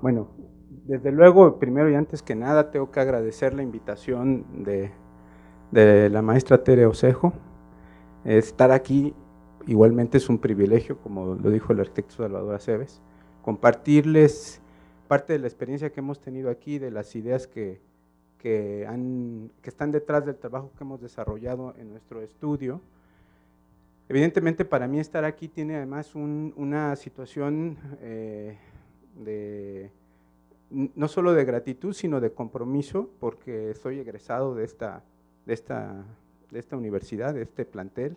Bueno, desde luego, primero y antes que nada, tengo que agradecer la invitación de la maestra Tere Osejo. Estar aquí igualmente es un privilegio, como lo dijo el arquitecto Salvador Aceves, compartirles parte de la experiencia que hemos tenido aquí, de las ideas que están detrás del trabajo que hemos desarrollado en nuestro estudio. Evidentemente, para mí estar aquí tiene además una situación no solo de gratitud, sino de compromiso, porque soy egresado de esta universidad, de este plantel.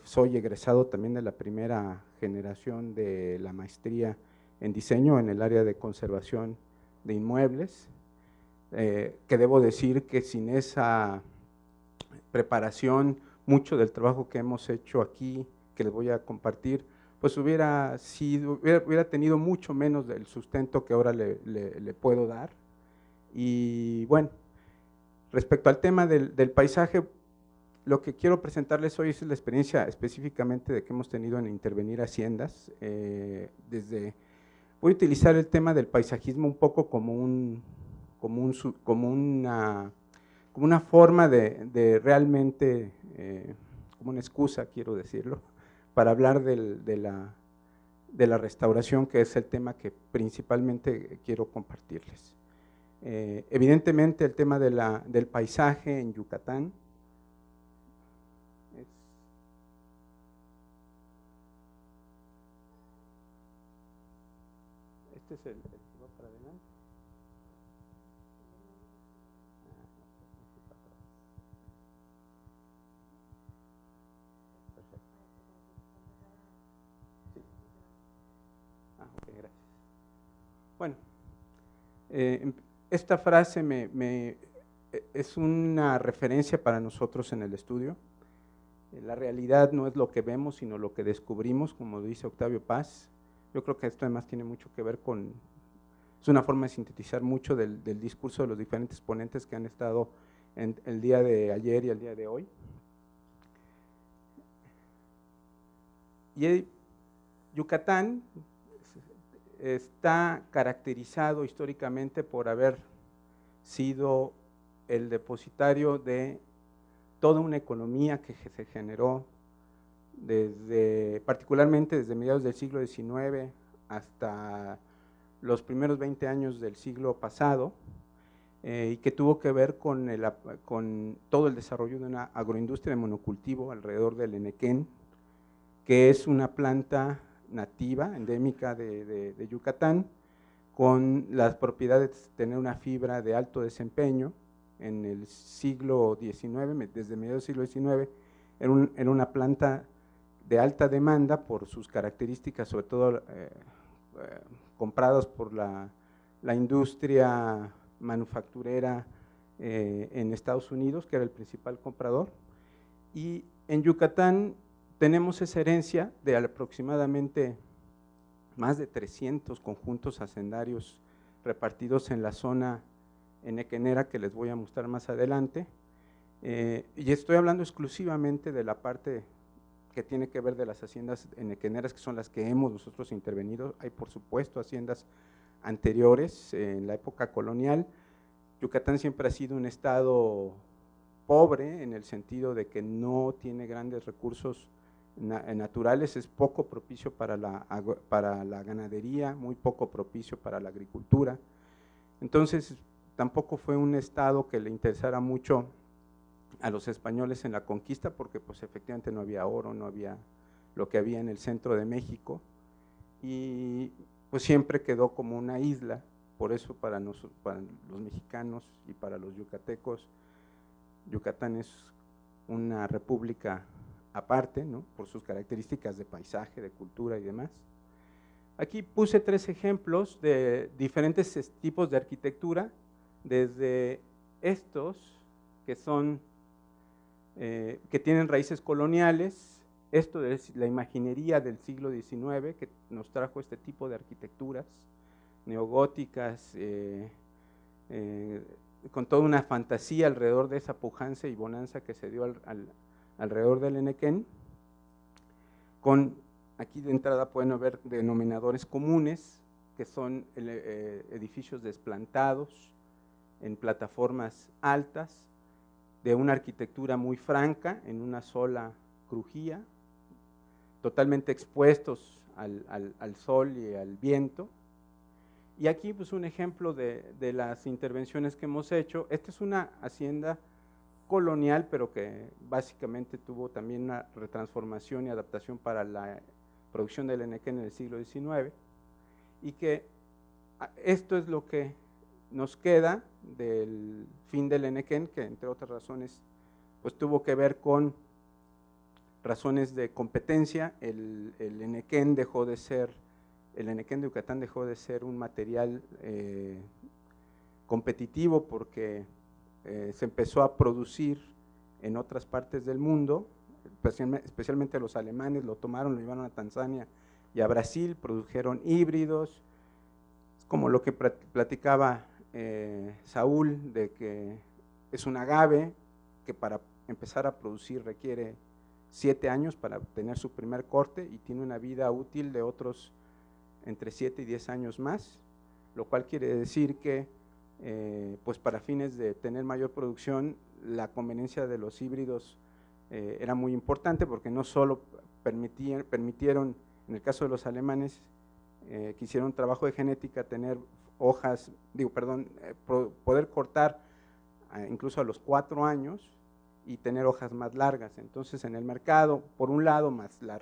Soy egresado también de la primera generación de la maestría en diseño en el área de conservación de inmuebles, que debo decir que sin esa preparación, mucho del trabajo que hemos hecho aquí, que les voy a compartir, pues hubiera tenido mucho menos del sustento que ahora le puedo dar. Y bueno, respecto al tema del paisaje, lo que quiero presentarles hoy es la experiencia específicamente de que hemos tenido en intervenir haciendas. Voy a utilizar el tema del paisajismo un poco como una forma de realmente, como una excusa, quiero decirlo, para hablar de la restauración, que es el tema que principalmente quiero compartirles. Evidentemente el tema del paisaje en Yucatán este es el que va para adelante. Perfecto. Sí. Ok, gracias. Bueno, esta frase es una referencia para nosotros en el estudio. La realidad no es lo que vemos, sino lo que descubrimos, como dice Octavio Paz. Yo creo que esto además tiene mucho que ver es una forma de sintetizar mucho del discurso de los diferentes ponentes que han estado el día de ayer y el día de hoy. Y Yucatán está caracterizado históricamente por haber sido el depositario de toda una economía que se generó particularmente desde mediados del siglo XIX hasta los primeros 20 años del siglo pasado, y que tuvo que ver con todo el desarrollo de una agroindustria de monocultivo alrededor del Enequén, que es una planta nativa, endémica de Yucatán, con las propiedades de tener una fibra de alto desempeño. En el siglo XIX, desde mediados del siglo XIX, era una planta de alta demanda por sus características, sobre todo compradas por la industria manufacturera en Estados Unidos, que era el principal comprador. Y en Yucatán tenemos esa herencia de aproximadamente más de 300 conjuntos hacendarios repartidos en la zona enequenera, que les voy a mostrar más adelante, y estoy hablando exclusivamente de la parte que tiene que ver de las haciendas enequeneras, que son las que hemos nosotros intervenido. Hay, por supuesto, haciendas anteriores en la época colonial. Yucatán siempre ha sido un estado pobre, en el sentido de que no tiene grandes recursos naturales, es poco propicio para la ganadería, muy poco propicio para la agricultura. Entonces, tampoco fue un estado que le interesara mucho a los españoles en la conquista, porque pues efectivamente no había oro, no había lo que había en el centro de México, y pues siempre quedó como una isla. Por eso para los mexicanos y para los yucatecos, Yucatán es una república aparte, ¿no?, por sus características de paisaje, de cultura y demás. Aquí puse 3 ejemplos de diferentes tipos de arquitectura, desde estos que son que tienen raíces coloniales. Esto es la imaginería del siglo XIX, que nos trajo este tipo de arquitecturas neogóticas, con toda una fantasía alrededor de esa pujanza y bonanza que se dio alrededor del Enequén. Aquí de entrada pueden ver denominadores comunes, que son edificios desplantados en plataformas altas, de una arquitectura muy franca, en una sola crujía, totalmente expuestos al sol y al viento. Y aquí pues un ejemplo de las intervenciones que hemos hecho. Esta es una hacienda colonial, pero que básicamente tuvo también una retransformación y adaptación para la producción del enequén en el siglo XIX, y que esto es lo que nos queda del fin del enequén, que entre otras razones pues tuvo que ver con razones de competencia. El enequén dejó de ser, el enequén de Yucatán dejó de ser un material competitivo porque se empezó a producir en otras partes del mundo, especialmente los alemanes lo tomaron, lo llevaron a Tanzania y a Brasil, produjeron híbridos, es como lo que platicaba Saúl, de que es un agave que para empezar a producir requiere 7 años para tener su primer corte y tiene una vida útil de otros entre 7 y 10 años más, lo cual quiere decir que pues para fines de tener mayor producción, la conveniencia de los híbridos era muy importante, porque no solo permitieron, en el caso de los alemanes, que hicieron trabajo de genética, tener hojas, poder cortar incluso a los 4 años y tener hojas más largas. Entonces en el mercado, por un lado, más la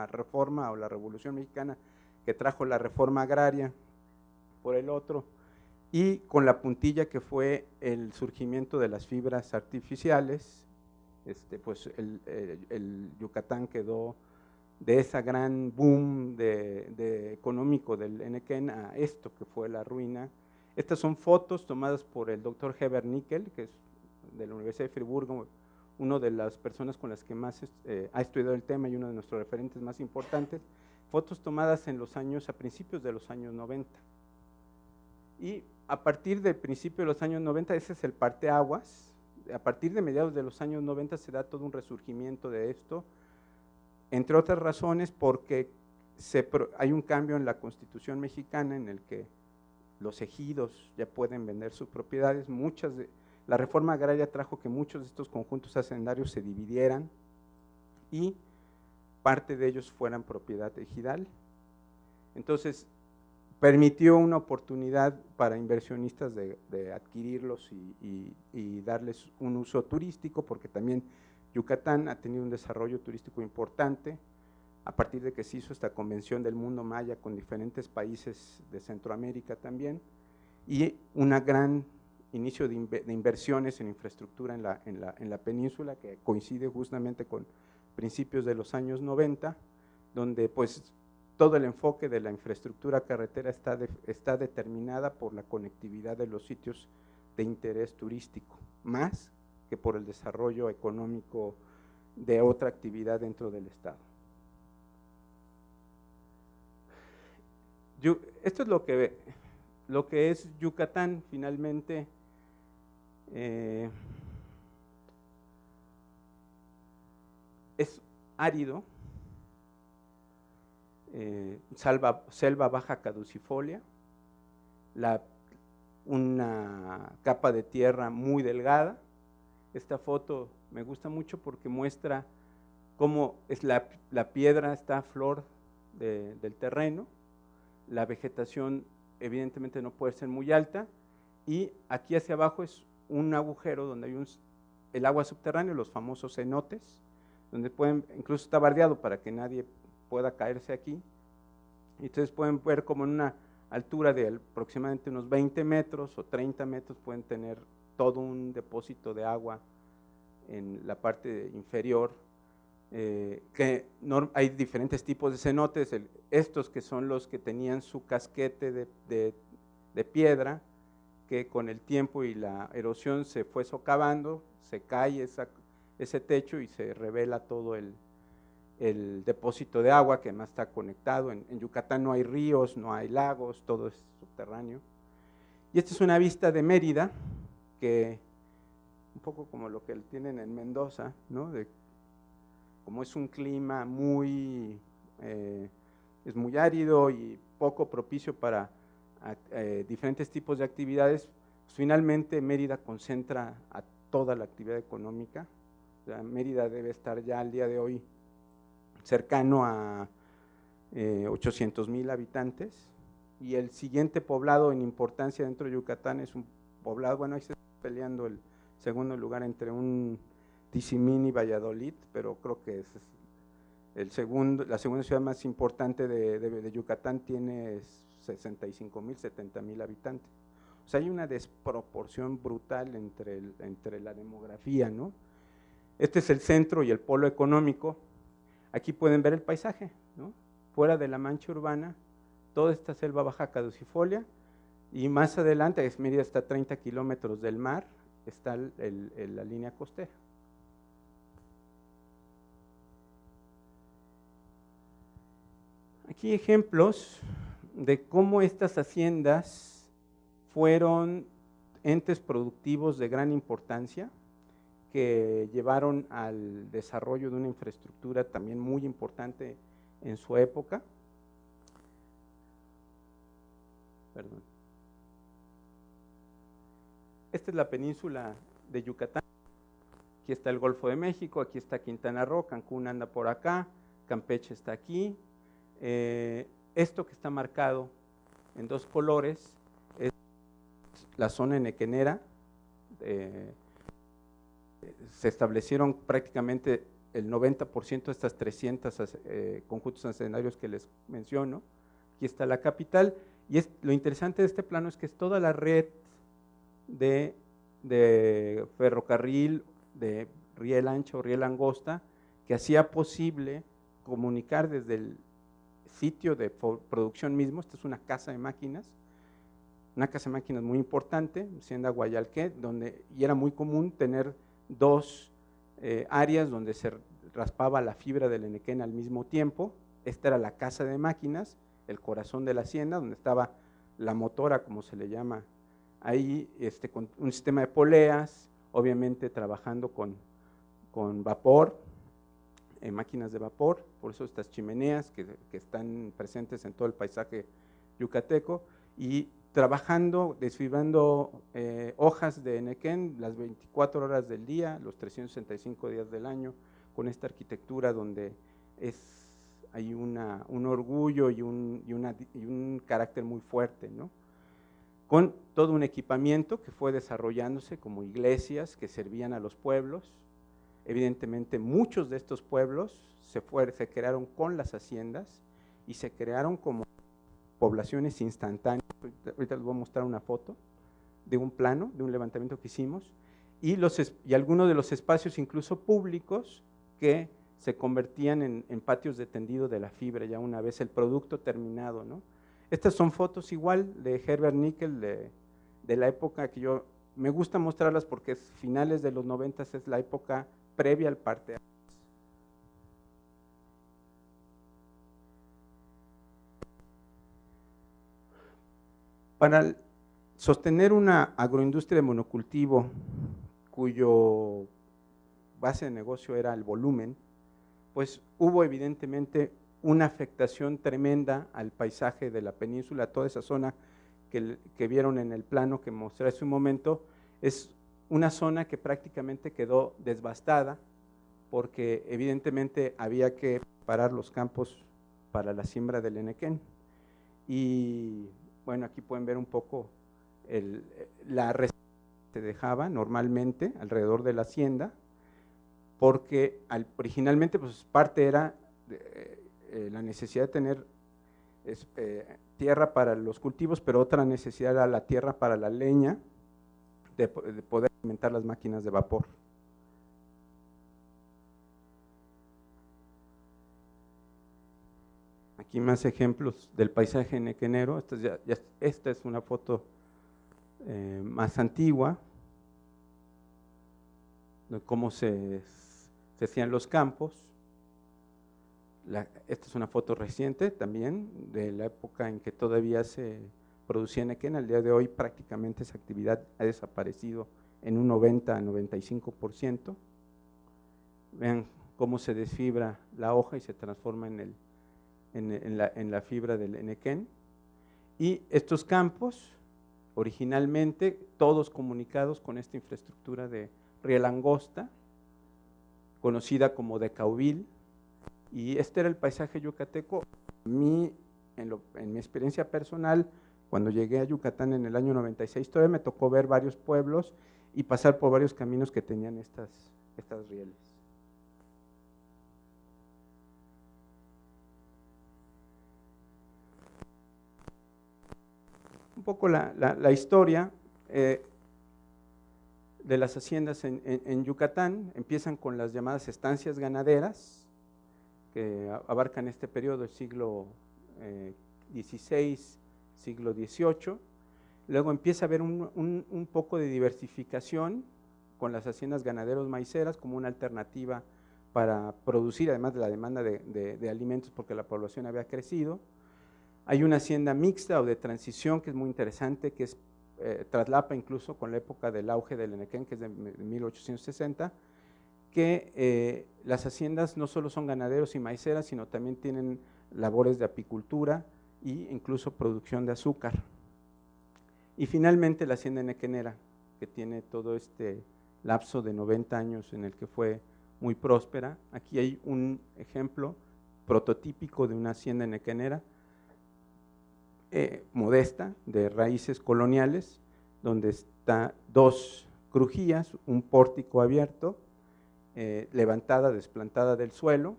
reforma o la Revolución Mexicana que trajo la reforma agraria, por el otro, y con la puntilla que fue el surgimiento de las fibras artificiales, pues el Yucatán quedó de esa gran boom económico del enequén a esto que fue la ruina. Estas son fotos tomadas por el doctor Heber Nickel, que es de la Universidad de Friburgo, una de las personas con las que más ha estudiado el tema y uno de nuestros referentes más importantes. Fotos tomadas a principios de los años 90. Y a partir del principio de los años 90, ese es el parteaguas. A partir de mediados de los años 90 se da todo un resurgimiento de esto, entre otras razones porque hay un cambio en la Constitución mexicana en el que los ejidos ya pueden vender sus propiedades. La reforma agraria trajo que muchos de estos conjuntos hacendarios se dividieran y parte de ellos fueran propiedad ejidal. Entonces permitió una oportunidad para inversionistas de adquirirlos y darles un uso turístico, porque también Yucatán ha tenido un desarrollo turístico importante a partir de que se hizo esta convención del mundo maya con diferentes países de Centroamérica también, y un gran inicio de inversiones en infraestructura en la península, que coincide justamente con principios de los años 90, donde pues todo el enfoque de la infraestructura carretera está determinada por la conectividad de los sitios de interés turístico, más que por el desarrollo económico de otra actividad dentro del estado. Esto es lo que es Yucatán finalmente. Es árido, selva baja caducifolia, una capa de tierra muy delgada. Esta foto me gusta mucho porque muestra cómo la piedra está a flor del terreno, la vegetación evidentemente no puede ser muy alta, y aquí hacia abajo es un agujero donde hay el agua subterránea, los famosos cenotes, donde incluso está bardeado para que nadie pueda caerse aquí. Y ustedes pueden ver como en una altura de aproximadamente unos 20 metros o 30 metros pueden tener todo un depósito de agua en la parte inferior, hay diferentes tipos de cenotes, estos que son los que tenían su casquete de piedra, que con el tiempo y la erosión se fue socavando, se cae ese techo y se revela todo el depósito de agua, que además está conectado. En Yucatán no hay ríos, no hay lagos, todo es subterráneo. Y esta es una vista de Mérida, que un poco como lo que tienen en Mendoza, ¿no? Como es un clima es muy árido y poco propicio para diferentes tipos de actividades, pues finalmente Mérida concentra a toda la actividad económica. O sea, Mérida debe estar ya al día de hoy cercano a 800,000 habitantes, y el siguiente poblado en importancia dentro de Yucatán es un poblado, bueno, ahí se está peleando el segundo lugar entre un Tizimín y Valladolid, pero creo que es la segunda ciudad más importante de Yucatán, tiene 65,000, 70,000 habitantes. O sea, hay una desproporción brutal entre la demografía, ¿no? Este es el centro y el polo económico. Aquí pueden ver el paisaje, ¿no? Fuera de la mancha urbana, toda esta selva baja caducifolia, y más adelante, Mérida está a 30 kilómetros del mar, está la línea costera. Aquí ejemplos de cómo estas haciendas fueron entes productivos de gran importancia, que llevaron al desarrollo de una infraestructura también muy importante en su época. Perdón. Esta es la península de Yucatán. Aquí está el Golfo de México, aquí está Quintana Roo, Cancún anda por acá, Campeche está aquí. Esto que está marcado en dos colores es la zona enequenera. Se establecieron prácticamente el 90% de estas 300 conjuntos hacendarios que les menciono. Aquí está la capital, y lo interesante de este plano es que es toda la red de ferrocarril, de riel ancha o riel angosta, que hacía posible comunicar desde el sitio de producción mismo. Esta es una casa de máquinas muy importante, Hacienda Guayalqué, y era muy común tener dos áreas donde se raspaba la fibra del enequén al mismo tiempo. Esta era la casa de máquinas, el corazón de la hacienda, donde estaba la motora, como se le llama ahí, con un sistema de poleas, obviamente trabajando con vapor, máquinas de vapor, por eso estas chimeneas que están presentes en todo el paisaje yucateco, y trabajando, desfibrando hojas de enequén las 24 horas del día, los 365 días del año, con esta arquitectura donde hay un orgullo y un carácter muy fuerte, ¿no? Con todo un equipamiento que fue desarrollándose, como iglesias que servían a los pueblos. Evidentemente muchos de estos pueblos se crearon con las haciendas y se crearon como poblaciones instantáneas. Ahorita les voy a mostrar una foto de un plano, de un levantamiento que hicimos, y algunos de los espacios incluso públicos que se convertían en patios de tendido de la fibra ya una vez el producto terminado, ¿no? Estas son fotos igual de Herbert Nickel de la época que me gusta mostrarlas porque es finales de los 90, es la época previa al parteaguas. Para sostener una agroindustria de monocultivo cuyo base de negocio era el volumen, pues hubo evidentemente una afectación tremenda al paisaje de la península. Toda esa zona que vieron en el plano que mostré hace un momento es una zona que prácticamente quedó devastada porque evidentemente había que preparar los campos para la siembra del enequén. Y bueno, aquí pueden ver un poco la reserva que se dejaba normalmente alrededor de la hacienda, porque originalmente pues parte era la necesidad de tener tierra para los cultivos, pero otra necesidad era la tierra para la leña, de poder alimentar las máquinas de vapor. Aquí más ejemplos del paisaje enequenero. Esta es una foto más antigua, de cómo se hacían los campos. Esta es una foto reciente también, de la época en que todavía se producía enequén. Al día de hoy prácticamente esa actividad ha desaparecido en un 90-95%. Vean cómo se desfibra la hoja y se transforma en la fibra del enequén. Y estos campos, originalmente, todos comunicados con esta infraestructura de riel angosta, conocida como Decauville, y este era el paisaje yucateco. A mí, en mi experiencia personal, cuando llegué a Yucatán en el año 96, todavía me tocó ver varios pueblos y pasar por varios caminos que tenían estas rieles. Un poco la historia de las haciendas en Yucatán. Empiezan con las llamadas estancias ganaderas, que abarcan este periodo del siglo XVI, siglo XVIII. Luego empieza a haber un poco de diversificación con las haciendas ganaderos maiceras como una alternativa para producir, además de la demanda de alimentos, porque la población había crecido. Hay una hacienda mixta o de transición que es muy interesante, que es traslapa incluso con la época del auge del Enequén, que es de 1860, que las haciendas no solo son ganaderos y maiceras, sino también tienen labores de apicultura e incluso producción de azúcar. Y finalmente la hacienda enequenera, que tiene todo este lapso de 90 años en el que fue muy próspera. Aquí hay un ejemplo prototípico de una hacienda enequenera, modesta, de raíces coloniales, donde está dos crujías, un pórtico abierto, levantada, desplantada del suelo,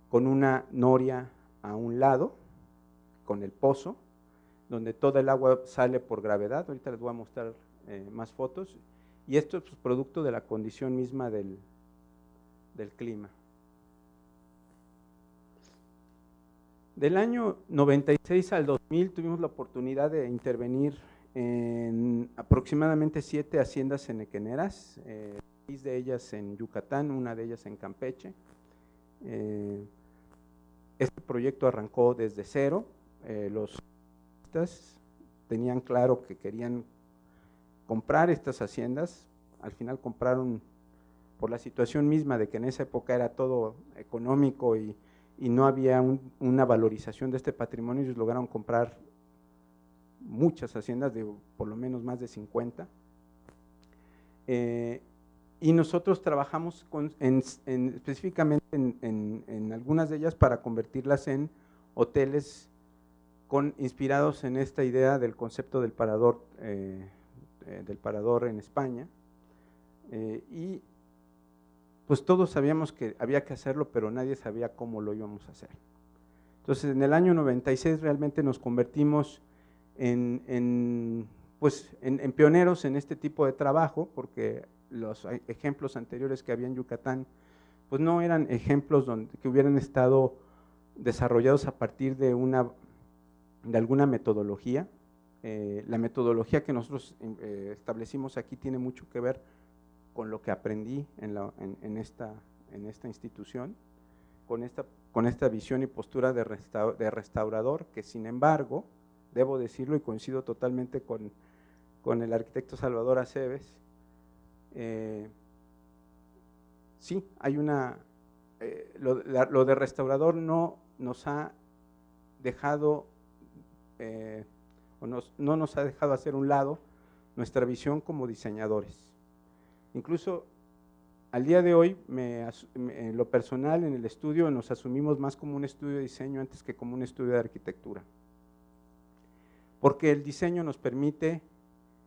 con una noria a un lado, con el pozo, donde toda el agua sale por gravedad. Ahorita les voy a mostrar más fotos, y esto es producto de la condición misma del clima. Del año 96 al 2000 tuvimos la oportunidad de intervenir en aproximadamente 7 haciendas enequeneras, 6 de ellas en Yucatán, una de ellas en Campeche. Este proyecto arrancó desde cero. Los tenían claro que querían comprar estas haciendas. Al final compraron, por la situación misma de que en esa época era todo económico y no había una valorización de este patrimonio. Ellos lograron comprar muchas haciendas, de por lo menos más de 50. Y nosotros trabajamos específicamente en algunas de ellas para convertirlas en hoteles inspirados en esta idea del concepto del parador en España. Y pues todos sabíamos que había que hacerlo, pero nadie sabía cómo lo íbamos a hacer. Entonces, en el año 96 realmente nos convertimos en pioneros en este tipo de trabajo, porque los ejemplos anteriores que había en Yucatán, pues no eran ejemplos que hubieran estado desarrollados a partir de alguna metodología. La metodología que nosotros establecimos aquí tiene mucho que ver con lo que aprendí en esta institución, con esta visión y postura de restaurador, que sin embargo, debo decirlo y coincido totalmente con el arquitecto Salvador Aceves, sí, hay lo de restaurador no nos ha dejado, no nos ha dejado hacer un lado nuestra visión como diseñadores. Incluso al día de hoy, en lo personal, en el estudio, nos asumimos más como un estudio de diseño antes que como un estudio de arquitectura. Porque el diseño nos permite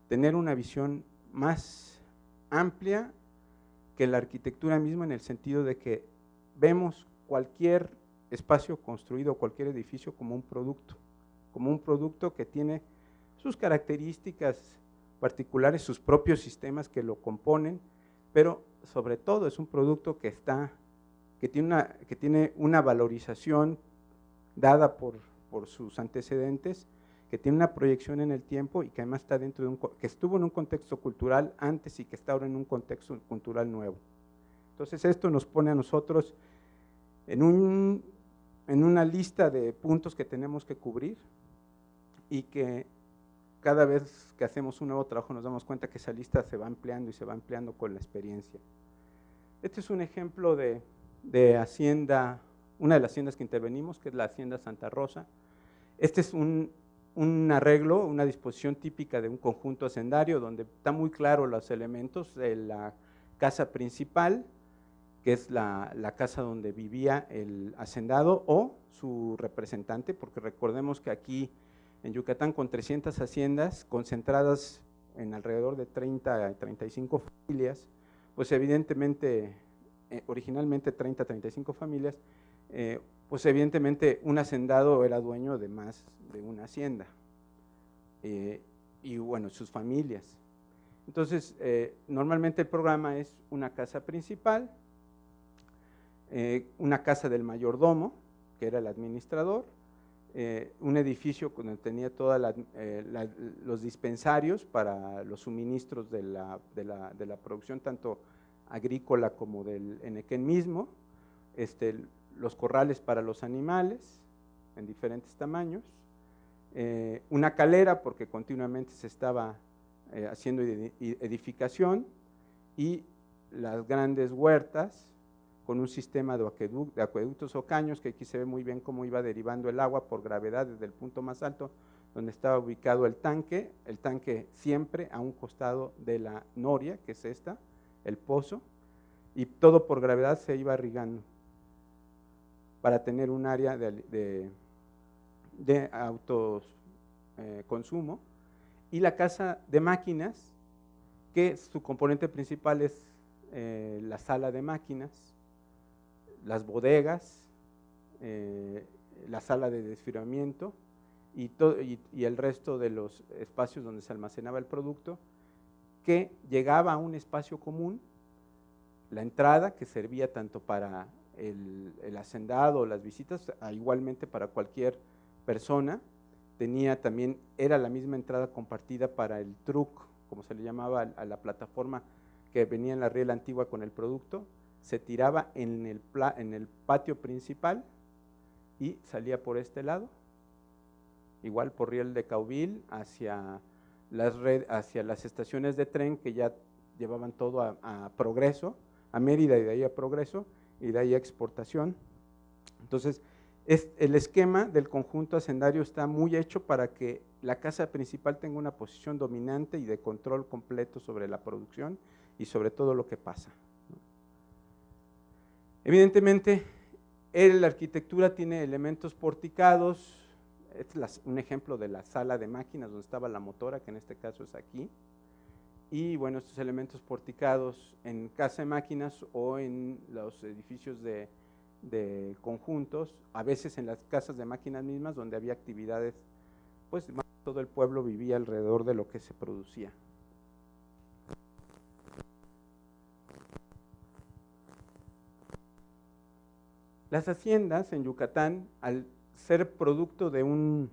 tener una visión más amplia que la arquitectura misma, en el sentido de que vemos cualquier espacio construido, cualquier edificio como un producto que tiene sus características particulares, sus propios sistemas que lo componen, pero sobre todo es un producto que tiene una valorización dada por sus antecedentes, que tiene una proyección en el tiempo y que además está que estuvo en un contexto cultural antes y que está ahora en un contexto cultural nuevo. Entonces esto nos pone a nosotros en una lista de puntos que tenemos que cubrir, y que cada vez que hacemos un nuevo trabajo nos damos cuenta que esa lista se va ampliando y se va ampliando con la experiencia. Este es un ejemplo de hacienda, una de las haciendas que intervenimos, que es la Hacienda Santa Rosa. Este es un un arreglo, una disposición típica de un conjunto hacendario donde está muy claro los elementos de la casa principal, que es la casa donde vivía el hacendado o su representante, porque recordemos que aquí en Yucatán, con 300 haciendas concentradas en alrededor de 30 a 35 familias, pues evidentemente, originalmente 30 a 35 familias, pues evidentemente un hacendado era dueño de más de una hacienda, y bueno, sus familias. Entonces, normalmente el programa es una casa principal, una casa del mayordomo, que era el administrador, un edificio donde tenía todos los dispensarios para los suministros de la producción, tanto agrícola como del enequén mismo, los corrales para los animales en diferentes tamaños, una calera porque continuamente se estaba haciendo edificación, y las grandes huertas con un sistema de acueductos o caños, que aquí se ve muy bien cómo iba derivando el agua por gravedad desde el punto más alto donde estaba ubicado el tanque siempre a un costado de la noria, que es esta, el pozo, y todo por gravedad se iba irrigando para tener un área de autoconsumo. Y la casa de máquinas, que su componente principal es la sala de máquinas, las bodegas, la sala de desfriamiento y el resto de los espacios donde se almacenaba el producto, que llegaba a un espacio común, la entrada, que servía tanto para el hacendado o las visitas, igualmente para cualquier persona. Tenía también, era la misma entrada compartida para el truck, como se le llamaba a la plataforma que venía en la riela antigua con el producto. Se tiraba en el patio principal y salía por este lado, igual por riel de Cauville hacia las estaciones de tren que ya llevaban todo a Progreso, a Mérida, y de ahí a Progreso, y de ahí a Exportación. Entonces, el esquema del conjunto hacendario está muy hecho para que la casa principal tenga una posición dominante y de control completo sobre la producción y sobre todo lo que pasa. Evidentemente, la arquitectura tiene elementos porticados. Este es un ejemplo de la sala de máquinas donde estaba la motora, que en este caso es aquí. Y bueno, estos elementos porticados en casa de máquinas o en los edificios de conjuntos, a veces en las casas de máquinas mismas, donde había actividades, pues todo el pueblo vivía alrededor de lo que se producía. Las haciendas en Yucatán, al ser producto de una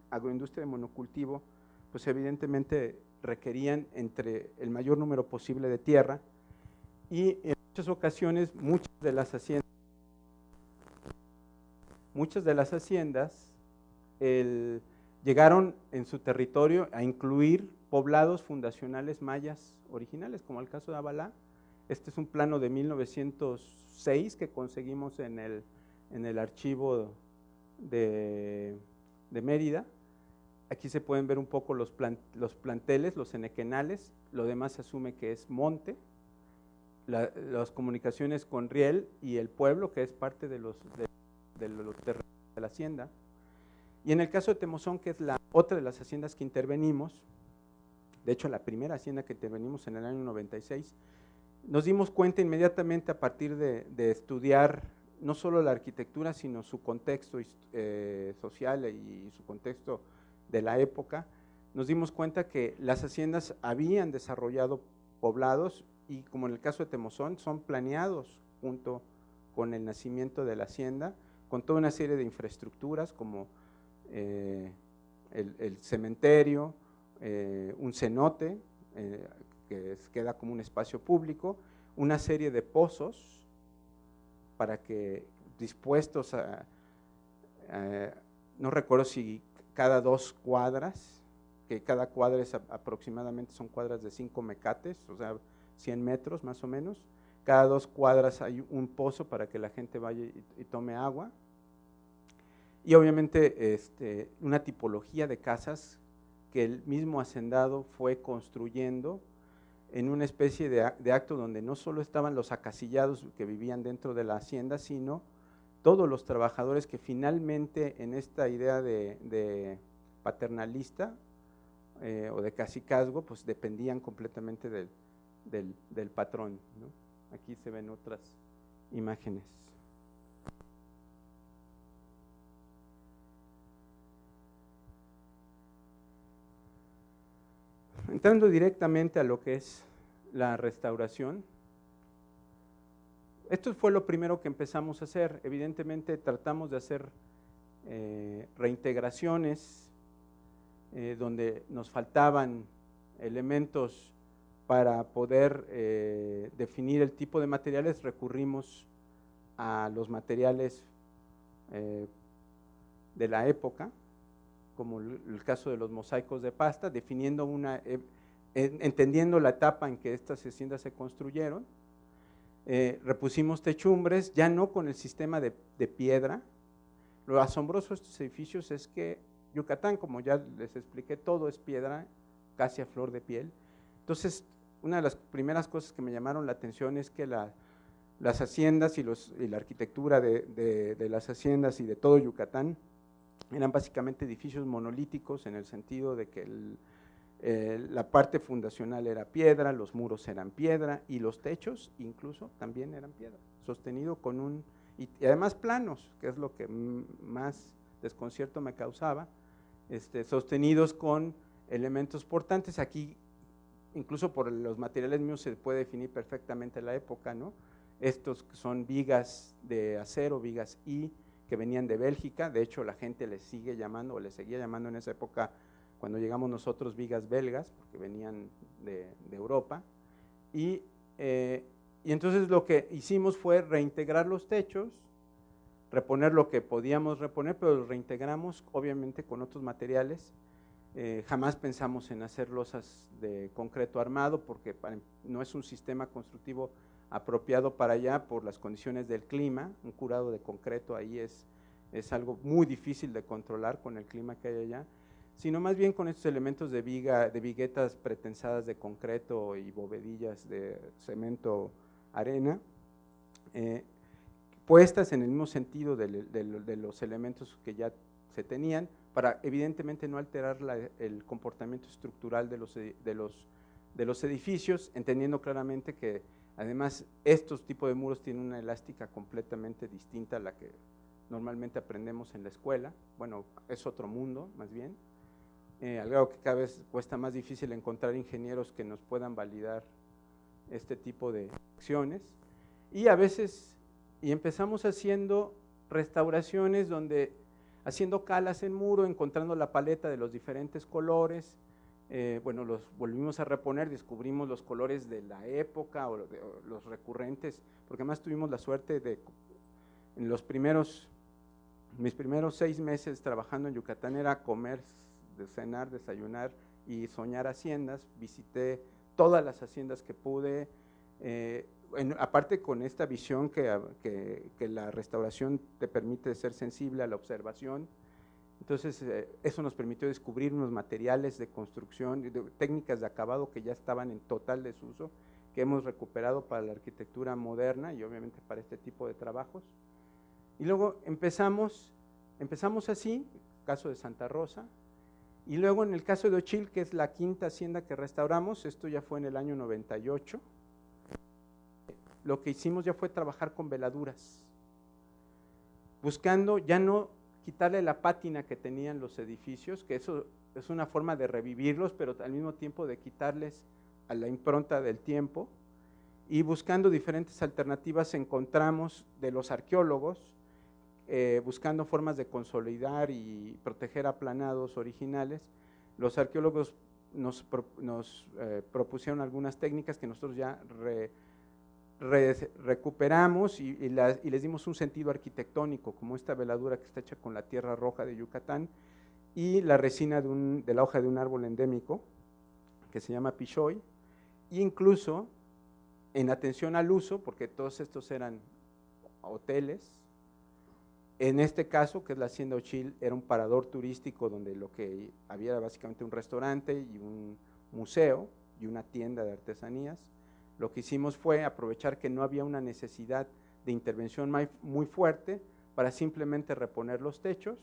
agroindustria de monocultivo, pues evidentemente requerían entre el mayor número posible de tierra, y en muchas ocasiones muchas de las haciendas llegaron en su territorio a incluir poblados fundacionales mayas originales, como el caso de Abalá. Este es un plano de 1906 que conseguimos en el archivo de Mérida. Aquí se pueden ver un poco los planteles, los enequenales, lo demás se asume que es monte, las comunicaciones con riel y el pueblo, que es parte de los terrenos de la hacienda. Y en el caso de Temozón, que es la otra de las haciendas que intervenimos, de hecho la primera hacienda que intervenimos en el año 96, nos dimos cuenta inmediatamente a partir de estudiar no solo la arquitectura, sino su contexto social y su contexto de la época. Nos dimos cuenta que las haciendas habían desarrollado poblados y, como en el caso de Temozón, son planeados junto con el nacimiento de la hacienda, con toda una serie de infraestructuras como el cementerio, un cenote, que queda como un espacio público, una serie de pozos para que dispuestos no recuerdo si cada 2 cuadras, que cada cuadra es aproximadamente, son cuadras de 5 mecates, o sea, 100 metros más o menos. Cada 2 cuadras hay un pozo para que la gente vaya y tome agua. y obviamente una tipología de casas que el mismo hacendado fue construyendo en una especie de acto donde no solo estaban los acasillados que vivían dentro de la hacienda, sino todos los trabajadores que finalmente en esta idea de paternalista o de cacicazgo, pues dependían completamente del patrón, ¿no? Aquí se ven otras imágenes. Entrando directamente a lo que es la restauración, esto fue lo primero que empezamos a hacer. Evidentemente tratamos de hacer reintegraciones donde nos faltaban elementos para poder definir el tipo de materiales. Recurrimos a los materiales de la época, como el caso de los mosaicos de pasta, definiendo entendiendo la etapa en que estas haciendas se construyeron. Repusimos techumbres, ya no con el sistema de piedra. Lo asombroso de estos edificios es que Yucatán, como ya les expliqué, todo es piedra, casi a flor de piel. Entonces, una de las primeras cosas que me llamaron la atención es que las haciendas y la arquitectura de las haciendas y de todo Yucatán eran básicamente edificios monolíticos, en el sentido de que la parte fundacional era piedra, los muros eran piedra y los techos incluso también eran piedra, sostenido con y además planos, que es lo que más desconcierto me causaba, sostenidos con elementos portantes. Aquí, incluso por los materiales mismos, se puede definir perfectamente la época, ¿no? Estos son vigas de acero, vigas que venían de Bélgica. De hecho, la gente les sigue llamando, o les seguía llamando en esa época, cuando llegamos nosotros, vigas belgas, porque venían de Europa. Y entonces lo que hicimos fue reintegrar los techos, reponer lo que podíamos reponer, pero los reintegramos obviamente con otros materiales. Jamás pensamos en hacer losas de concreto armado, porque no es un sistema constructivo apropiado para allá por las condiciones del clima. Un curado de concreto ahí es algo muy difícil de controlar con el clima que hay allá, sino más bien con estos elementos de viguetas pretensadas de concreto y bovedillas de cemento arena, puestas en el mismo sentido de los elementos que ya se tenían, para evidentemente no alterar el comportamiento estructural de los edificios, entendiendo claramente que además estos tipos de muros tienen una elástica completamente distinta a la que normalmente aprendemos en la escuela. Bueno, es otro mundo más bien, algo que cada vez cuesta más difícil encontrar ingenieros que nos puedan validar este tipo de acciones. Y a veces, empezamos haciendo restauraciones haciendo calas en muro, encontrando la paleta de los diferentes colores. Bueno, los volvimos a reponer, descubrimos los colores de la época o los recurrentes, porque además tuvimos la suerte en mis primeros 6 meses trabajando en Yucatán era comer, cenar, desayunar y soñar haciendas. Visité todas las haciendas que pude, aparte con esta visión que la restauración te permite ser sensible a la observación. Entonces eso nos permitió descubrir unos materiales de construcción, técnicas de acabado que ya estaban en total desuso, que hemos recuperado para la arquitectura moderna y obviamente para este tipo de trabajos. Y luego empezamos así, caso de Santa Rosa, y luego en el caso de Ochil, que es la quinta hacienda que restauramos, esto ya fue en el año 98, lo que hicimos ya fue trabajar con veladuras, buscando ya no quitarle la pátina que tenían los edificios, que eso es una forma de revivirlos, pero al mismo tiempo de quitarles a la impronta del tiempo, y buscando diferentes alternativas encontramos de los arqueólogos, buscando formas de consolidar y proteger aplanados originales. Los arqueólogos nos propusieron algunas técnicas que nosotros ya recuperamos y les dimos un sentido arquitectónico, como esta veladura que está hecha con la tierra roja de Yucatán y la resina de la hoja de un árbol endémico que se llama pichoy, e incluso en atención al uso, porque todos estos eran hoteles, En este caso, que es la Hacienda Ochil, era un parador turístico donde lo que había era básicamente un restaurante y un museo y una tienda de artesanías. Lo que hicimos fue aprovechar que no había una necesidad de intervención muy fuerte para simplemente reponer los techos,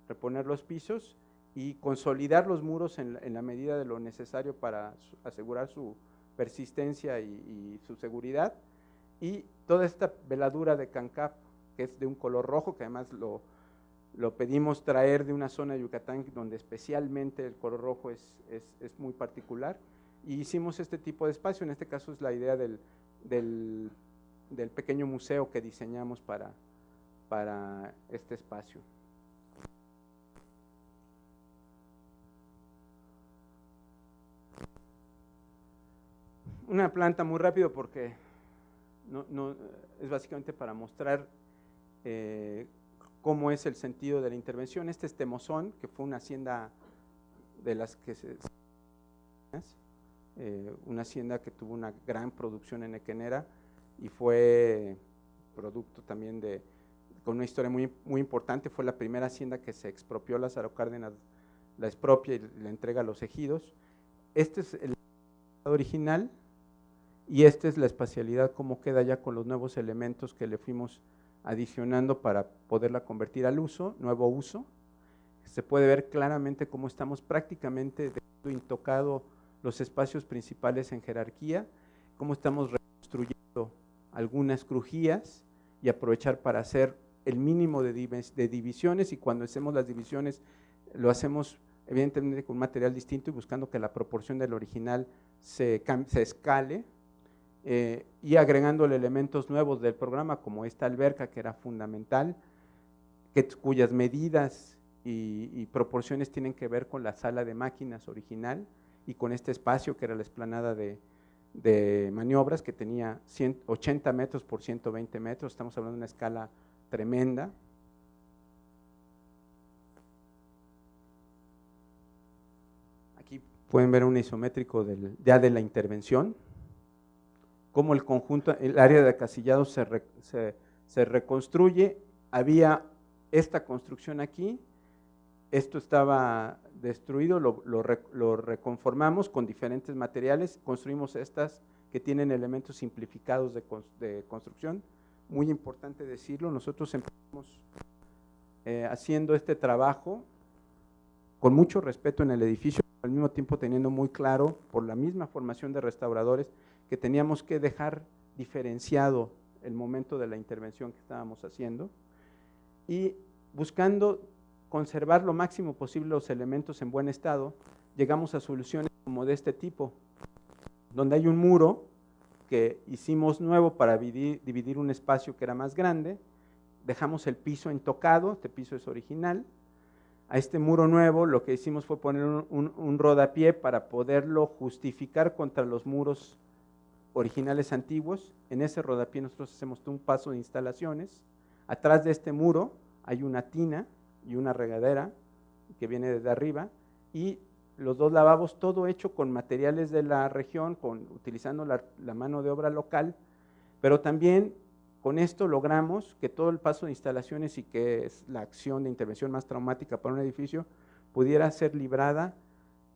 reponer los pisos y consolidar los muros en la medida de lo necesario para asegurar su persistencia y su seguridad. Y toda esta veladura de cancap, que es de un color rojo, que además lo pedimos traer de una zona de Yucatán donde especialmente el color rojo es muy particular, y hicimos este tipo de espacio. En este caso es la idea del pequeño museo que diseñamos para este espacio. Una planta muy rápido porque no, es básicamente para mostrar cómo es el sentido de la intervención. Este es Temozón, que fue una hacienda de las que una hacienda que tuvo una gran producción en Equenera y fue producto también con una historia muy, muy importante. Fue la primera hacienda que se expropió. Lázaro Cárdenas la expropia y la entrega a los ejidos. Este es el original y esta es la espacialidad, cómo queda ya con los nuevos elementos que le fuimos adicionando para poderla convertir al nuevo uso. Se puede ver claramente cómo estamos prácticamente dejando intocado los espacios principales en jerarquía, cómo estamos reconstruyendo algunas crujías y aprovechar para hacer el mínimo de divisiones, y cuando hacemos las divisiones lo hacemos evidentemente con un material distinto y buscando que la proporción del original se escale, y agregándole elementos nuevos del programa como esta alberca que era fundamental, cuyas medidas y proporciones tienen que ver con la sala de máquinas original y con este espacio que era la explanada de maniobras, que tenía 80 metros por 120 metros, estamos hablando de una escala tremenda. Aquí pueden ver un isométrico ya de la intervención, cómo el conjunto, el área de acasillado se reconstruye. Había esta construcción aquí, esto estaba destruido, lo reconformamos con diferentes materiales, construimos estas que tienen elementos simplificados de construcción. Muy importante decirlo, nosotros empezamos haciendo este trabajo con mucho respeto en el edificio, al mismo tiempo teniendo muy claro, por la misma formación de restauradores, que teníamos que dejar diferenciado el momento de la intervención que estábamos haciendo y buscando conservar lo máximo posible los elementos en buen estado. Llegamos a soluciones como de este tipo, donde hay un muro que hicimos nuevo para dividir un espacio que era más grande, dejamos el piso intocado, este piso es original. A este muro nuevo lo que hicimos fue poner un rodapié para poderlo justificar contra los muros originales antiguos. En ese rodapié nosotros hacemos un paso de instalaciones. Atrás de este muro hay una tina y una regadera que viene desde arriba, y los dos lavabos, todo hecho con materiales de la región, utilizando la mano de obra local, pero también con esto logramos que todo el paso de instalaciones, y que es la acción de intervención más traumática para un edificio, pudiera ser librada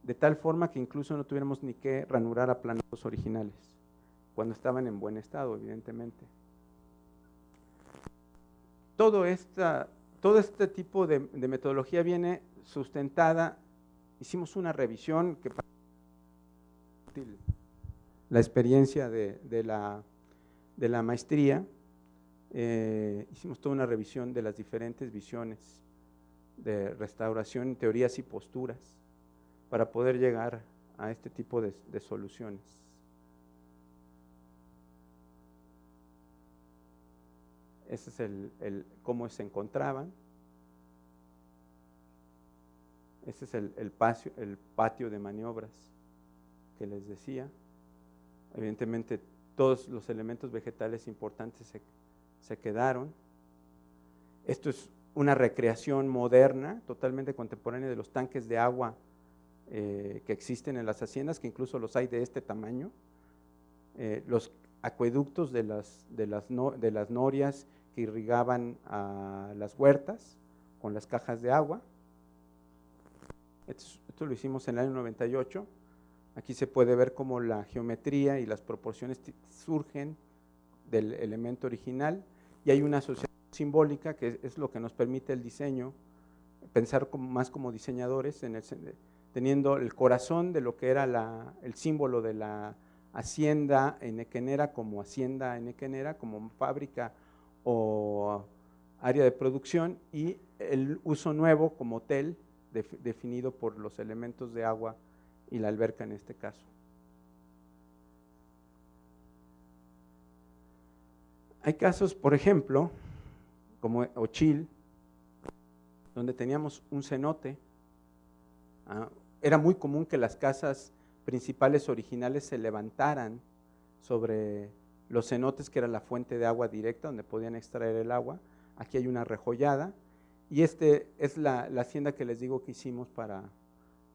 de tal forma que incluso no tuviéramos ni que ranurar aplanados originales, cuando estaban en buen estado, evidentemente. Todo este tipo de metodología viene sustentada. Hicimos una revisión que para la experiencia de la maestría, hicimos toda una revisión de las diferentes visiones de restauración, teorías y posturas, para poder llegar a este tipo de soluciones. Ese es cómo se encontraban. Este es el patio de maniobras que les decía. Evidentemente todos los elementos vegetales importantes se quedaron. Esto es una recreación moderna, totalmente contemporánea, de los tanques de agua que existen en las haciendas, que incluso los hay de este tamaño. Los acueductos de las norias que irrigaban a las huertas con las cajas de agua. Esto lo hicimos en el año 98. Aquí se puede ver cómo la geometría y las proporciones surgen del elemento original, y hay una asociación simbólica que es lo que nos permite el diseño, pensar más como diseñadores, teniendo el corazón de lo que era el símbolo de la hacienda enequenera como hacienda enequenera, como fábrica o área de producción, y el uso nuevo como hotel, definido por los elementos de agua y la alberca en este caso. Hay casos, por ejemplo, como Ochil, donde teníamos un cenote. Era muy común que las casas principales originales se levantaran sobre los cenotes, que era la fuente de agua directa donde podían extraer el agua. Aquí hay una rejollada, y es la hacienda que les digo que hicimos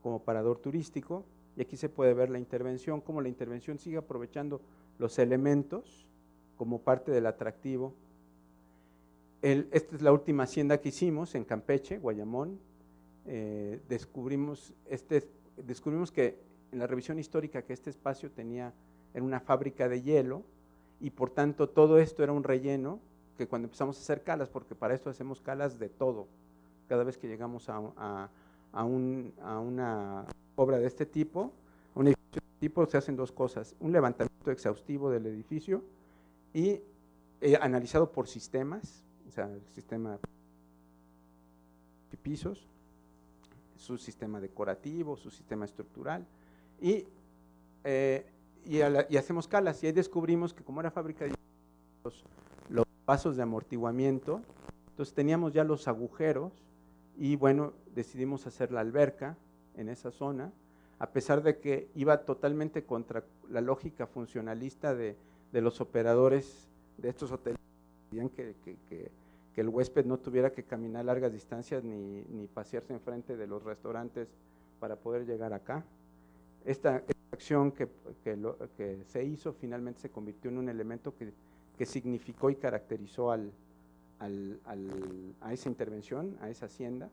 como parador turístico, y aquí se puede ver la intervención, cómo la intervención sigue aprovechando los elementos como parte del atractivo. Esta es la última hacienda que hicimos en Campeche, Guayamón. Descubrimos que en la revisión histórica que este espacio era una fábrica de hielo, y por tanto todo esto era un relleno, que cuando empezamos a hacer calas, porque para esto hacemos calas de todo, cada vez que llegamos a una obra de este tipo, un edificio de este tipo, se hacen dos cosas: un levantamiento exhaustivo del edificio y analizado por sistemas, o sea, el sistema de pisos, su sistema decorativo, su sistema estructural, y hacemos calas, y ahí descubrimos que como era fábrica de los pasos de amortiguamiento, entonces teníamos ya los agujeros, y bueno, decidimos hacer la alberca en esa zona, a pesar de que iba totalmente contra la lógica funcionalista de los operadores de estos hoteles, que el huésped no tuviera que caminar largas distancias ni pasearse enfrente de los restaurantes para poder llegar acá. Esta acción que se hizo finalmente se convirtió en un elemento que significó y caracterizó a esa intervención, a esa hacienda.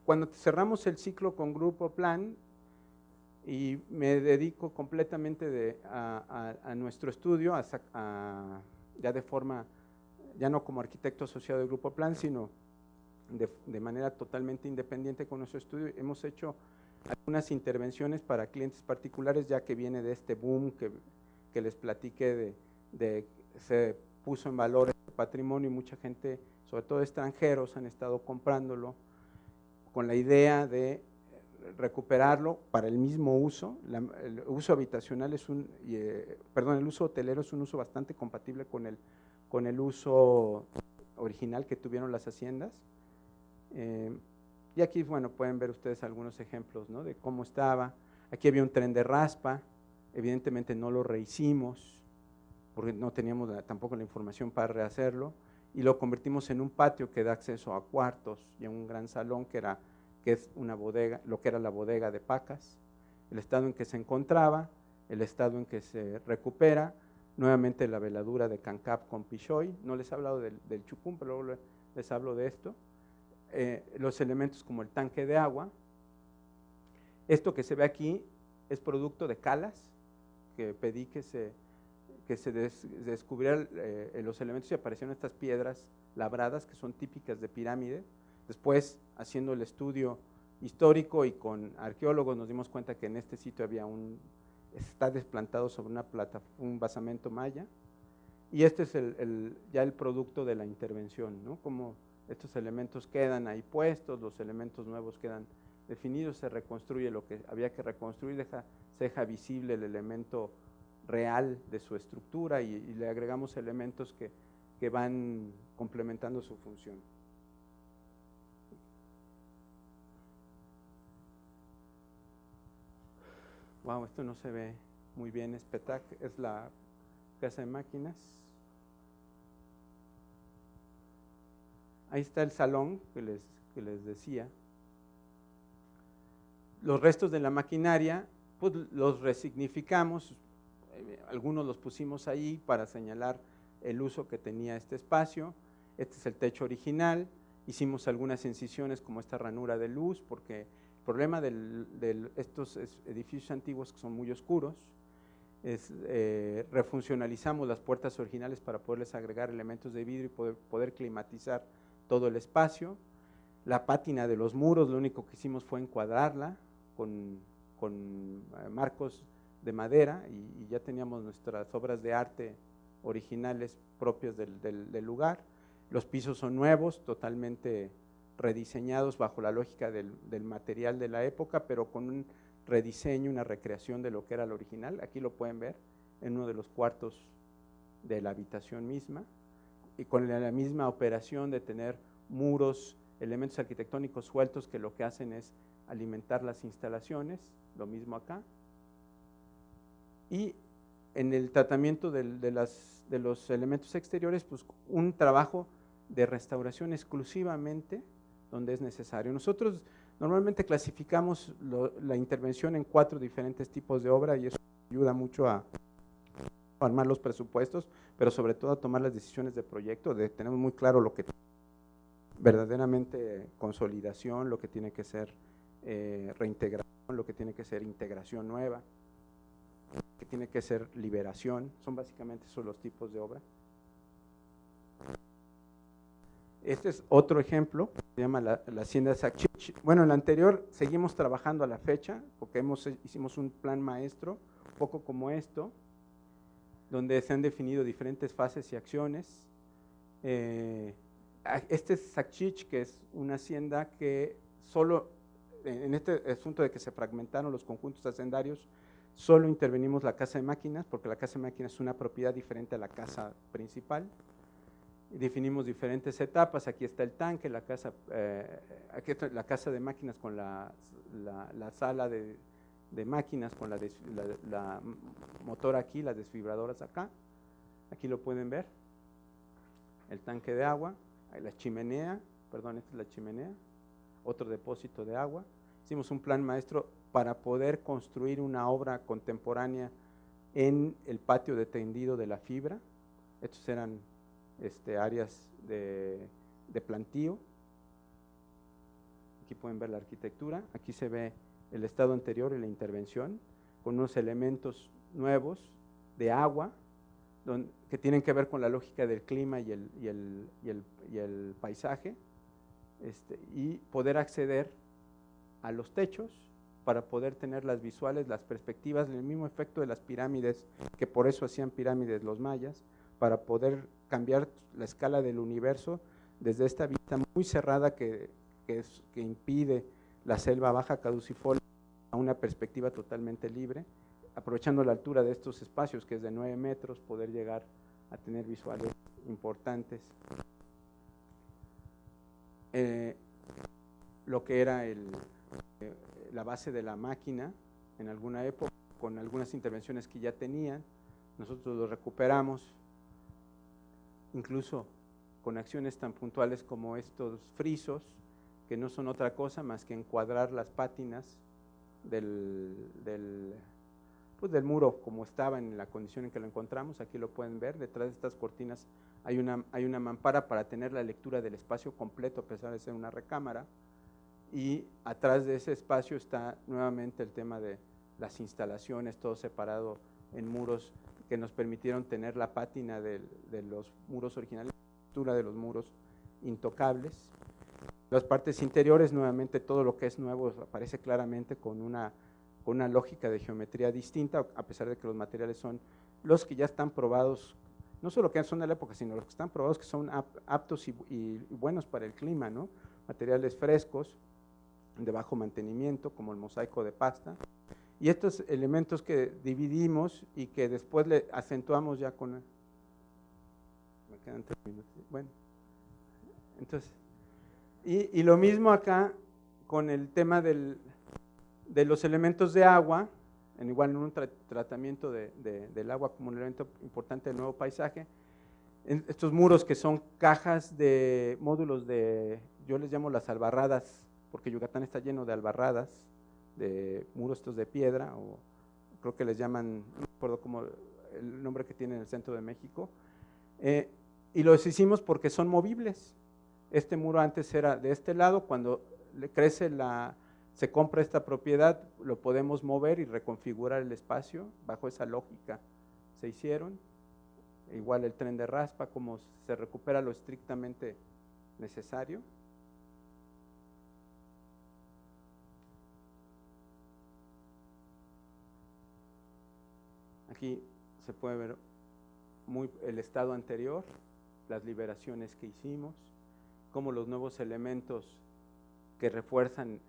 Cuando cerramos el ciclo con Grupo Plan, y me dedico completamente a nuestro estudio, ya de forma, ya no como arquitecto asociado del Grupo Plan, sino de manera totalmente independiente con nuestro estudio. Hemos hecho algunas intervenciones para clientes particulares, ya que viene de este boom que les platiqué se puso en valor el patrimonio, y mucha gente, sobre todo extranjeros, han estado comprándolo con la idea de recuperarlo para el mismo uso. El uso habitacional el uso hotelero es un uso bastante compatible con el uso original que tuvieron las haciendas. Y aquí, bueno, pueden ver ustedes algunos ejemplos, ¿no?, de cómo estaba. Aquí había un tren de raspa, evidentemente no lo rehicimos, porque no teníamos tampoco la información para rehacerlo, y lo convertimos en un patio que da acceso a cuartos y a un gran salón que es una bodega, lo que era la bodega de Pacas. El estado en que se encontraba, el estado en que se recupera, nuevamente la veladura de Cancap con Pichoy. No les he hablado del chupún, pero luego les hablo de esto. Los elementos como el tanque de agua. Esto que se ve aquí es producto de calas, que pedí que se descubrieran los elementos, y aparecieron estas piedras labradas que son típicas de pirámide. Después, haciendo el estudio histórico y con arqueólogos, nos dimos cuenta que en este sitio está desplantado sobre un basamento maya, y este es ya el producto de la intervención, ¿no? Como estos elementos quedan ahí puestos, los elementos nuevos quedan definidos, se reconstruye lo que había que reconstruir, se deja visible el elemento real de su estructura, y le agregamos elementos que van complementando su función. Wow, esto no se ve muy bien. Es Petac, es la casa de máquinas. Ahí está el salón que les decía. Los restos de la maquinaria, pues los resignificamos. algunos los pusimos ahí para señalar el uso que tenía este espacio. Este es el techo original. Hicimos algunas incisiones como esta ranura de luz, porque el problema de estos edificios antiguos que son muy oscuros es refuncionalizamos las puertas originales para poderles agregar elementos de vidrio y poder climatizar todo el espacio. La pátina de los muros, lo único que hicimos fue encuadrarla con marcos de madera y ya teníamos nuestras obras de arte originales propias del lugar. Los pisos son nuevos, totalmente rediseñados bajo la lógica del material de la época, pero con un rediseño, una recreación de lo que era el original. Aquí lo pueden ver en uno de los cuartos de la habitación misma, y con la misma operación de tener muros, elementos arquitectónicos sueltos que lo que hacen es alimentar las instalaciones, lo mismo acá. Y en el tratamiento de los elementos exteriores, pues un trabajo de restauración exclusivamente donde es necesario. Nosotros normalmente clasificamos la intervención en 4 diferentes tipos de obra y eso ayuda mucho a armar los presupuestos, pero sobre todo a tomar las decisiones de proyecto, de tener muy claro lo que verdaderamente consolidación, lo que tiene que ser reintegración, lo que tiene que ser integración nueva, que tiene que ser liberación. Son básicamente esos los tipos de obra. Este es otro ejemplo, se llama la hacienda Sacchich. Bueno, en la anterior seguimos trabajando a la fecha, porque hicimos un plan maestro, un poco como esto, donde se han definido diferentes fases y acciones. Este es Sacchich, que es una hacienda que solo, en este asunto de que se fragmentaron los conjuntos hacendarios, solo intervenimos la casa de máquinas, porque la casa de máquinas es una propiedad diferente a la casa principal. Y definimos diferentes etapas. Aquí está el tanque, aquí está la casa de máquinas con la sala de máquinas, con la motora aquí, las desfibradoras acá. Aquí lo pueden ver. El tanque de agua, la chimenea, perdón, esta es la chimenea, otro depósito de agua. Hicimos un plan maestro para poder construir una obra contemporánea en el patio de tendido de la fibra. Estos eran áreas de plantío. Aquí pueden ver la arquitectura. Aquí se ve el estado anterior y la intervención con unos elementos nuevos de agua que tienen que ver con la lógica del clima y el paisaje, y poder acceder a los techos para poder tener las visuales, las perspectivas, el mismo efecto de las pirámides, que por eso hacían pirámides los mayas, para poder cambiar la escala del universo desde esta vista muy cerrada que impide la selva baja caducifolia a una perspectiva totalmente libre, aprovechando la altura de estos espacios, que es de 9 metros, poder llegar a tener visuales importantes. Lo que era la base de la máquina en alguna época, con algunas intervenciones que ya tenían, nosotros lo recuperamos, incluso con acciones tan puntuales como estos frisos, que no son otra cosa más que encuadrar las pátinas del muro como estaba en la condición en que lo encontramos. Aquí lo pueden ver, detrás de estas cortinas hay una mampara para tener la lectura del espacio completo a pesar de ser una recámara, y atrás de ese espacio está nuevamente el tema de las instalaciones, todo separado en muros que nos permitieron tener la pátina de los muros originales, la estructura de los muros intocables. Las partes interiores, nuevamente todo lo que es nuevo aparece claramente con una lógica de geometría distinta, a pesar de que los materiales son los que ya están probados, no solo que son de la época, sino los que están probados que son aptos y buenos para el clima, ¿no? Materiales frescos, de bajo mantenimiento, como el mosaico de pasta, y estos elementos que dividimos y que después le acentuamos ya con… Me quedan 3 minutos. Bueno, entonces… Y lo mismo acá con el tema de los elementos de agua, en un tratamiento del agua como un elemento importante del nuevo paisaje. Estos muros que son cajas de módulos yo les llamo las albarradas, porque Yucatán está lleno de albarradas, de muros estos de piedra, o creo que les llaman, recuerdo cómo el nombre que tiene en el centro de México, y los hicimos porque son movibles. Este muro antes era de este lado, cuando le crece se compra esta propiedad, lo podemos mover y reconfigurar el espacio, bajo esa lógica se hicieron. Igual el tren de raspa, como se recupera lo estrictamente necesario. Aquí se puede ver el estado anterior, las liberaciones que hicimos, como los nuevos elementos que refuerzan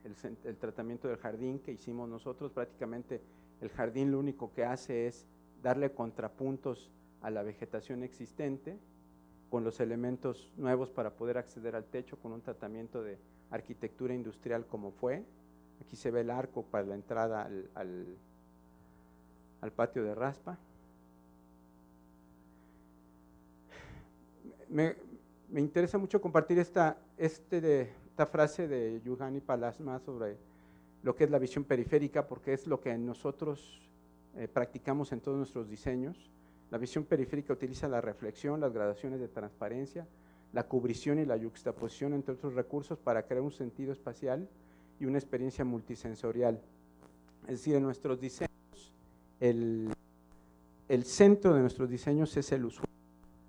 el tratamiento del jardín que hicimos nosotros. Prácticamente el jardín lo único que hace es darle contrapuntos a la vegetación existente, con los elementos nuevos para poder acceder al techo, con un tratamiento de arquitectura industrial como fue. Aquí se ve el arco para la entrada al patio de raspa. Me interesa mucho compartir esta frase de Juhani Pallasmaa sobre lo que es la visión periférica, porque es lo que nosotros practicamos en todos nuestros diseños. La visión periférica utiliza la reflexión, las gradaciones de transparencia, la cubrición y la yuxtaposición, entre otros recursos, para crear un sentido espacial y una experiencia multisensorial. Es decir, en nuestros diseños, el centro de nuestros diseños es el usuario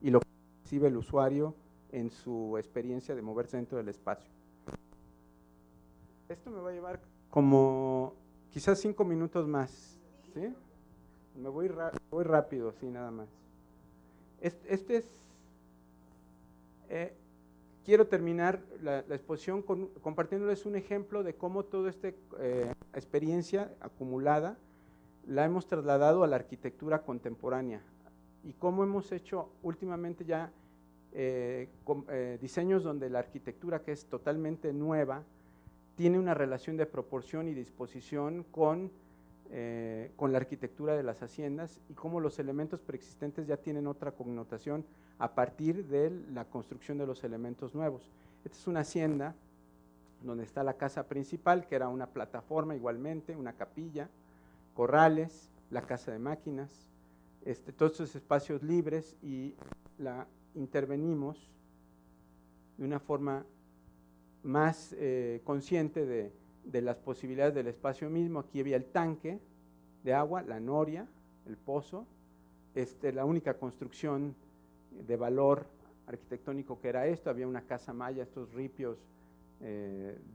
y lo que recibe el usuario en su experiencia de moverse dentro del espacio. Esto me va a llevar como quizás 5 minutos más, ¿sí? Me voy rápido, sí, nada más. Quiero terminar la exposición compartiéndoles un ejemplo de cómo toda esta experiencia acumulada la hemos trasladado a la arquitectura contemporánea y cómo hemos hecho últimamente ya diseños donde la arquitectura, que es totalmente nueva, tiene una relación de proporción y disposición con la arquitectura de las haciendas, y cómo los elementos preexistentes ya tienen otra connotación a partir de la construcción de los elementos nuevos. Esta es una hacienda donde está la casa principal, que era una plataforma igualmente, una capilla, corrales, la casa de máquinas, todos estos espacios libres, y la intervenimos de una forma más consciente de las posibilidades del espacio mismo. Aquí había el tanque de agua, la noria, el pozo, la única construcción de valor arquitectónico que era esto. Había una casa maya, estos ripios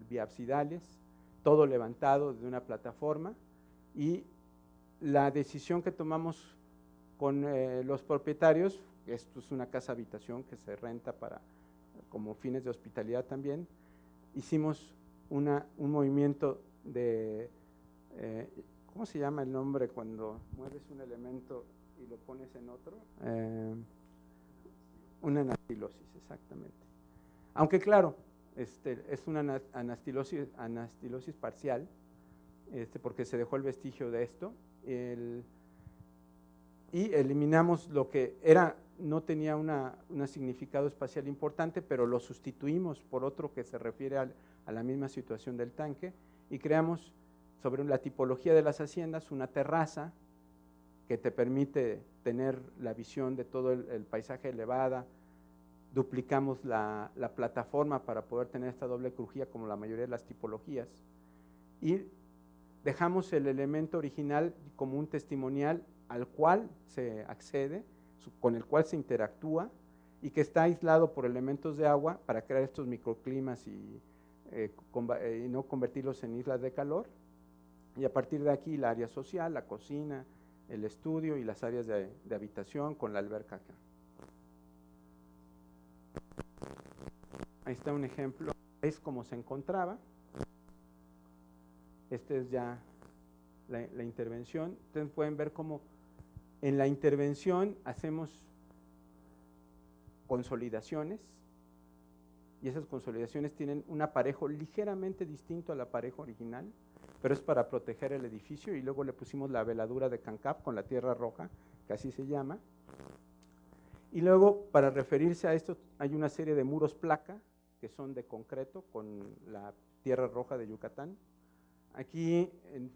biabsidales, todo levantado de una plataforma, y la decisión que tomamos con los propietarios, esto es una casa habitación que se renta como fines de hospitalidad también, hicimos un movimiento de, ¿cómo se llama el nombre cuando mueves un elemento y lo pones en otro? Una anastilosis, exactamente. Aunque claro, es una anastilosis parcial, porque se dejó el vestigio de esto, y eliminamos lo que no tenía un significado espacial importante, pero lo sustituimos por otro que se refiere a la misma situación del tanque, y creamos sobre la tipología de las haciendas una terraza que te permite tener la visión de todo el paisaje elevada. Duplicamos la plataforma para poder tener esta doble crujía como la mayoría de las tipologías, y dejamos el elemento original como un testimonial al cual se accede, con el cual se interactúa, y que está aislado por elementos de agua para crear estos microclimas y no convertirlos en islas de calor. Y a partir de aquí el área social, la cocina, el estudio y las áreas de habitación con la alberca acá. Ahí está un ejemplo, es como se encontraba. Esta es ya la intervención. Ustedes pueden ver cómo en la intervención hacemos consolidaciones, y esas consolidaciones tienen un aparejo ligeramente distinto al aparejo original, pero es para proteger el edificio, y luego le pusimos la veladura de Cancap con la tierra roja, que así se llama. Y luego, para referirse a esto, hay una serie de muros placa que son de concreto con la tierra roja de Yucatán. Aquí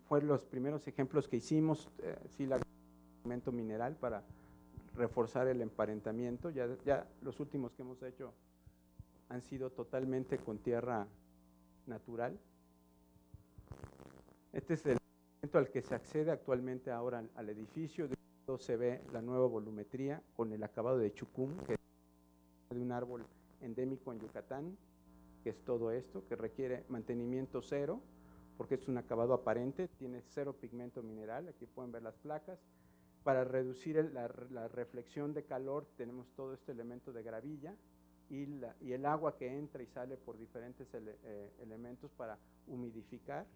fueron los primeros ejemplos que hicimos, sí, pigmento mineral para reforzar el emparentamiento. Ya los últimos que hemos hecho han sido totalmente con tierra natural. Este es el momento al que se accede actualmente ahora al edificio. De lado se ve la nueva volumetría con el acabado de chucum, que es de un árbol endémico en Yucatán, que es todo esto, que requiere mantenimiento cero, porque es un acabado aparente, tiene cero pigmento mineral. Aquí pueden ver las placas. Para reducir la reflexión de calor tenemos todo este elemento de gravilla y el agua que entra y sale por diferentes elementos para humidificar.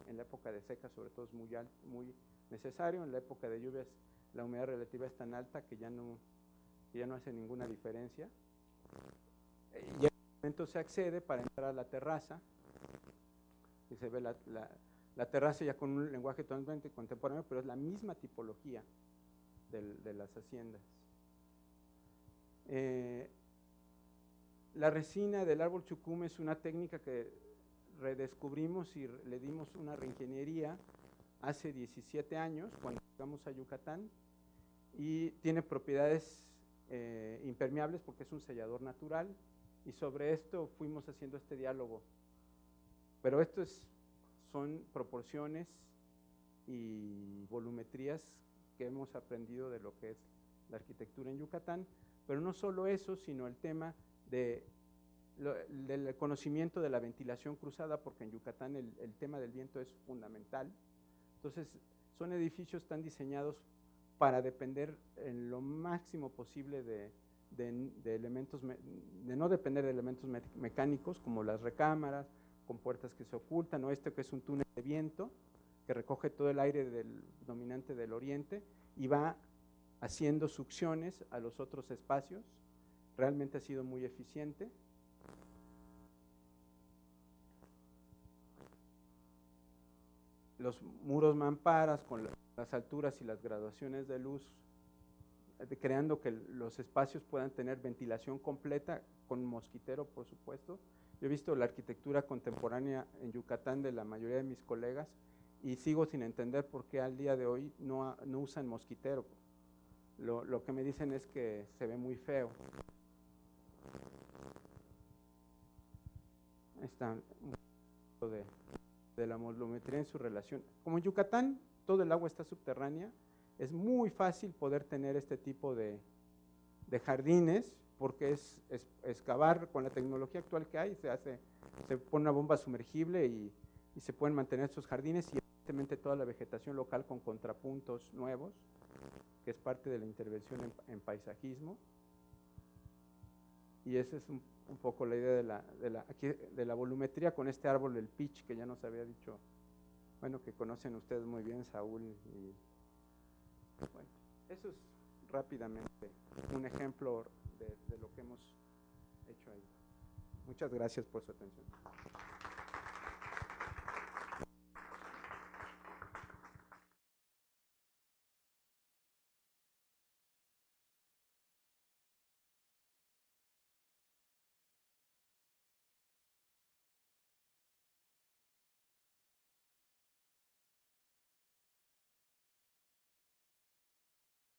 En la época de seca sobre todo es muy necesario. En la época de lluvias la humedad relativa es tan alta que ya no hace ninguna diferencia. Y en el momento se accede para entrar a la terraza y se ve la terraza ya con un lenguaje totalmente contemporáneo, pero es la misma tipología de las haciendas. La resina del árbol chucum es una técnica que redescubrimos y le dimos una reingeniería hace 17 años cuando llegamos a Yucatán, y tiene propiedades impermeables porque es un sellador natural, y sobre esto fuimos haciendo este diálogo. Pero esto son proporciones y volumetrías que hemos aprendido de lo que es la arquitectura en Yucatán, pero no solo eso, sino el tema del conocimiento de la ventilación cruzada, porque en Yucatán el tema del viento es fundamental. Entonces, son edificios tan diseñados para depender en lo máximo posible de no depender de elementos mecánicos, como las recámaras, con puertas que se ocultan, o este que es un túnel de viento, que recoge todo el aire dominante del oriente y va haciendo succiones a los otros espacios. Realmente ha sido muy eficiente. Los muros mamparas con las alturas y las graduaciones de luz, creando que los espacios puedan tener ventilación completa, con mosquitero, por supuesto. Yo he visto la arquitectura contemporánea en Yucatán de la mayoría de mis colegas y sigo sin entender por qué al día de hoy no usan mosquitero. Lo que me dicen es que se ve muy feo. Está un poco de la volumetría en su relación. Como en Yucatán todo el agua está subterránea, es muy fácil poder tener este tipo de jardines, porque es excavar con la tecnología actual que hay, se pone una bomba sumergible y se pueden mantener estos jardines, y evidentemente toda la vegetación local con contrapuntos nuevos, que es parte de la intervención en paisajismo. Y esa es un poco la idea de la volumetría con este árbol, el pitch, que ya nos había dicho, bueno, que conocen ustedes muy bien, Saúl. Y bueno, eso es rápidamente un ejemplo de lo que hemos hecho ahí. Muchas gracias por su atención.